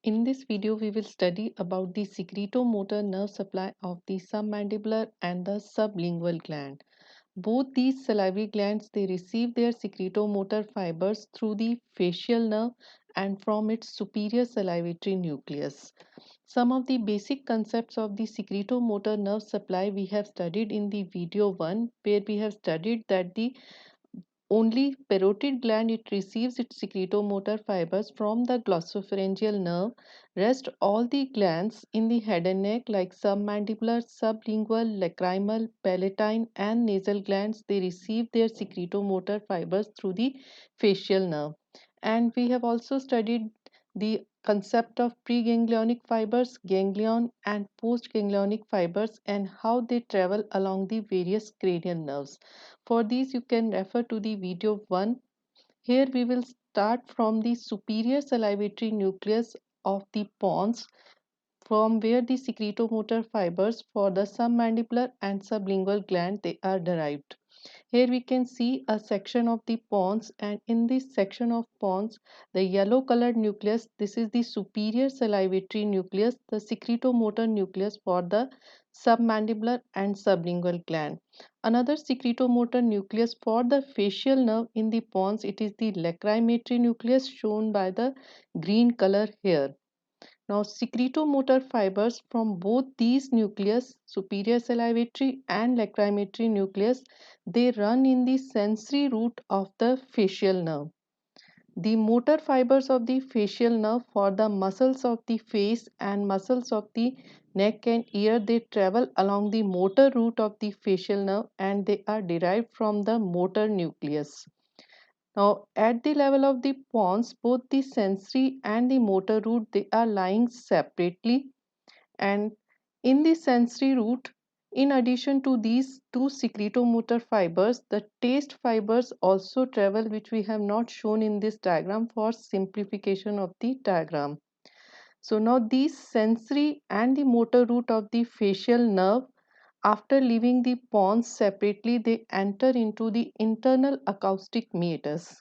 In this video, we will study about the secretomotor nerve supply of the submandibular and the sublingual gland. Both these salivary glands, they receive their secretomotor fibers through the facial nerve and from its superior salivatory nucleus. Some of the basic concepts of the secretomotor nerve supply we have studied in the video 1, where we have studied that the only parotid gland it receives its secretomotor fibers from the glossopharyngeal nerve. Rest all the glands in the head and neck like submandibular, sublingual, lacrimal, palatine and nasal glands, they receive their secretomotor fibers through the facial nerve. And we have also studied the concept of preganglionic fibers, ganglion and postganglionic fibers and how they travel along the various cranial nerves. For these, you can refer to the video 1. Here we will start from the superior salivatory nucleus of the pons, from where the secretomotor fibers for the submandibular and sublingual gland they are derived. Here we can see a section of the pons, and in this section of pons, the yellow colored nucleus, this is the superior salivatory nucleus, the secretomotor nucleus for the submandibular and sublingual gland. Another secretomotor nucleus for the facial nerve in the pons, it is the lacrimatory nucleus shown by the green color here. Now, secretomotor fibers from both these nucleus, superior salivatory and lacrimatory nucleus, they run in the sensory root of the facial nerve. The motor fibers of the facial nerve for the muscles of the face and muscles of the neck and ear, they travel along the motor root of the facial nerve and they are derived from the motor nucleus. Now, at the level of the pons, both the sensory and the motor root, they are lying separately. And in the sensory root, in addition to these two secretomotor fibers, the taste fibers also travel, which we have not shown in this diagram for simplification of the diagram. So now these sensory and the motor root of the facial nerve, after leaving the pons separately, they enter into the internal acoustic meatus.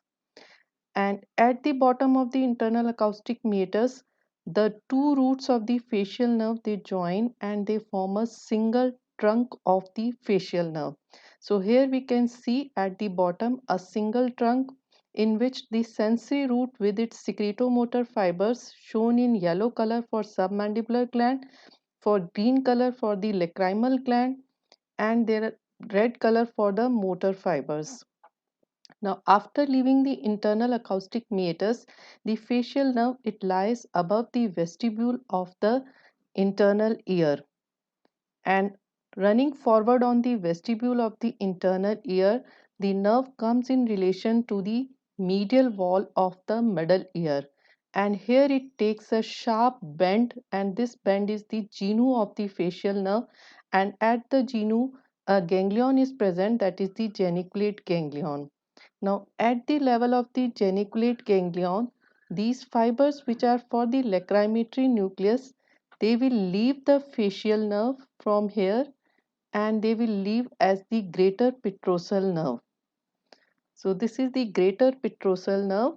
And at the bottom of the internal acoustic meatus, the two roots of the facial nerve they join and they form a single trunk of the facial nerve. So here we can see at the bottom a single trunk in which the sensory root with its secretomotor fibers shown in yellow color for submandibular gland, for green color for the lacrimal gland, and their red color for the motor fibers. Now, after leaving the internal acoustic meatus, the facial nerve it lies above the vestibule of the internal ear, and running forward on the vestibule of the internal ear, the nerve comes in relation to the medial wall of the middle ear, and here it takes a sharp bend, and this bend is the genu of the facial nerve, and at the genu a ganglion is present, that is the geniculate ganglion. Now, at the level of the geniculate ganglion, these fibers which are for the lacrimatory nucleus, they will leave the facial nerve from here and they will leave as the greater petrosal nerve. So, this is the greater petrosal nerve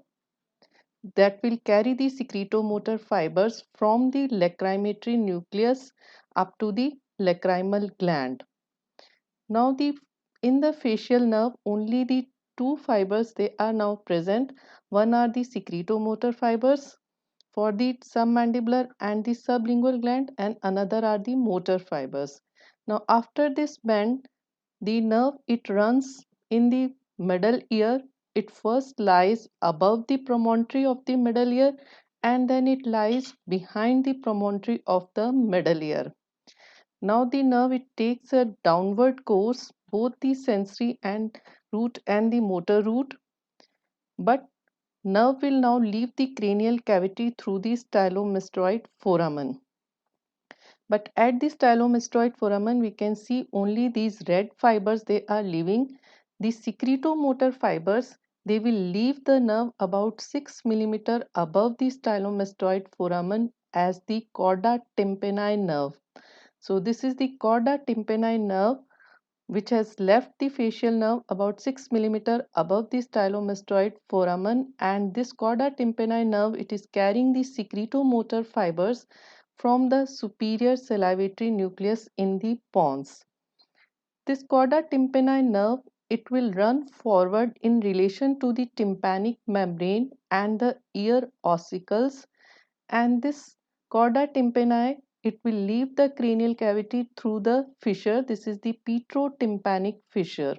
that will carry the secretomotor fibers from the lacrimatory nucleus up to the lacrimal gland. Now in the facial nerve only the two fibers they are now present. One are the secretomotor fibers for the submandibular and the sublingual gland, and another are the motor fibers. Now after this bend, the nerve it runs in the middle ear. It first lies above the promontory of the middle ear and then it lies behind the promontory of the middle ear. Now the nerve it takes a downward course, both the sensory and root and the motor root, but nerve will now leave the cranial cavity through the stylomastoid foramen. But at the stylomastoid foramen, we can see only these red fibers they are leaving. The secretomotor fibers, they will leave the nerve about 6 millimeter above the stylomastoid foramen as the chorda tympani nerve. So this is the chorda tympani nerve which has left the facial nerve about 6 mm above the stylomastoid foramen, and this chorda tympani nerve, it is carrying the secretomotor fibers from the superior salivatory nucleus in the pons. This chorda tympani nerve, it will run forward in relation to the tympanic membrane and the ear ossicles, and this chorda tympani, it will leave the cranial cavity through the fissure. This is the petrotympanic fissure,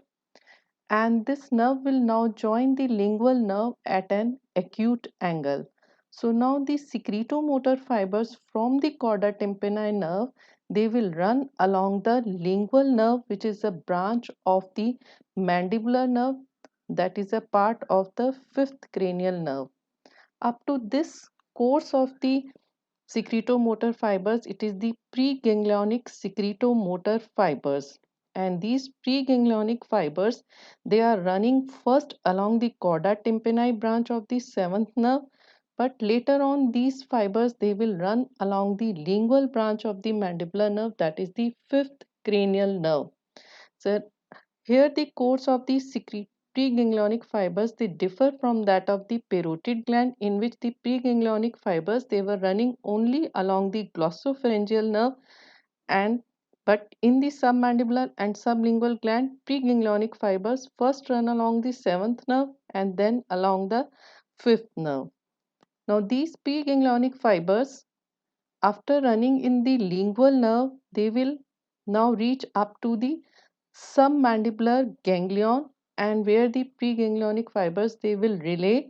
and this nerve will now join the lingual nerve at an acute angle. So now the secretomotor fibers from the chorda tympani nerve, they will run along the lingual nerve, which is a branch of the mandibular nerve, that is a part of the fifth cranial nerve. Up to this course of the secretomotor fibers, it is the preganglionic secretomotor fibers, and these preganglionic fibers, they are running first along the chorda tympani branch of the seventh nerve, but later on these fibers, they will run along the lingual branch of the mandibular nerve, that is the fifth cranial nerve. So here the course of the preganglionic fibers, they differ from that of the parotid gland, in which the preganglionic fibers, they were running only along the glossopharyngeal nerve, and but in the submandibular and sublingual gland, preganglionic fibers first run along the seventh nerve and then along the fifth nerve. Now these preganglionic fibers, after running in the lingual nerve, they will now reach up to the submandibular ganglion, and where the preganglionic fibers, they will relay,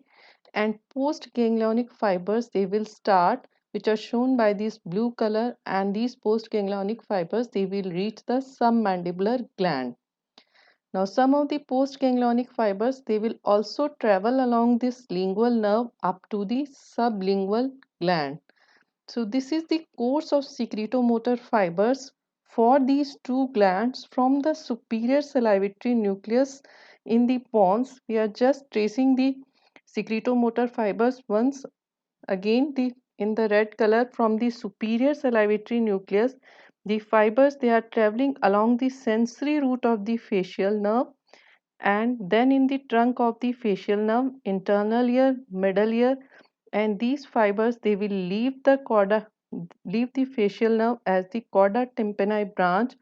and postganglionic fibers, they will start, which are shown by this blue color, and these postganglionic fibers, they will reach the submandibular gland. Now some of the postganglionic fibers, they will also travel along this lingual nerve up to the sublingual gland. So this is the course of secretomotor fibers for these two glands from the superior salivatory nucleus in the pons. We are just tracing the secretomotor fibers once again, the in the red color from the superior salivatory nucleus. The fibers, they are traveling along the sensory root of the facial nerve, and then in the trunk of the facial nerve, internal ear, middle ear, and these fibers, they will leave the facial nerve as the chorda tympani branch,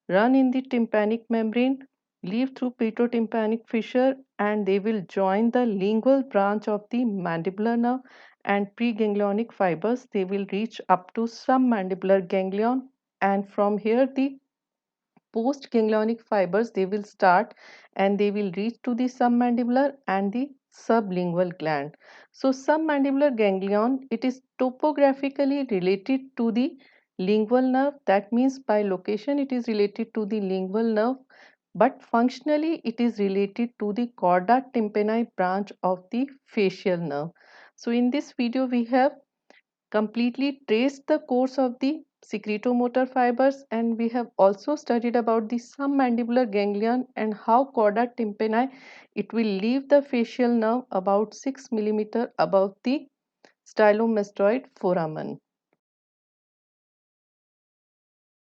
run in the tympanic membrane, leave through petrotympanic fissure, and they will join the lingual branch of the mandibular nerve, and preganglionic fibers, they will reach up to submandibular ganglion, and from here the postganglionic fibers, they will start and they will reach to the submandibular and the sublingual gland. So submandibular ganglion, it is topographically related to the lingual nerve. That means by location it is related to the lingual nerve, but functionally it is related to the chorda tympani branch of the facial nerve. So in this video we have completely traced the course of the secretomotor fibers, and we have also studied about the submandibular ganglion and how chorda tympani, it will leave the facial nerve about 6 mm above the stylomastoid foramen.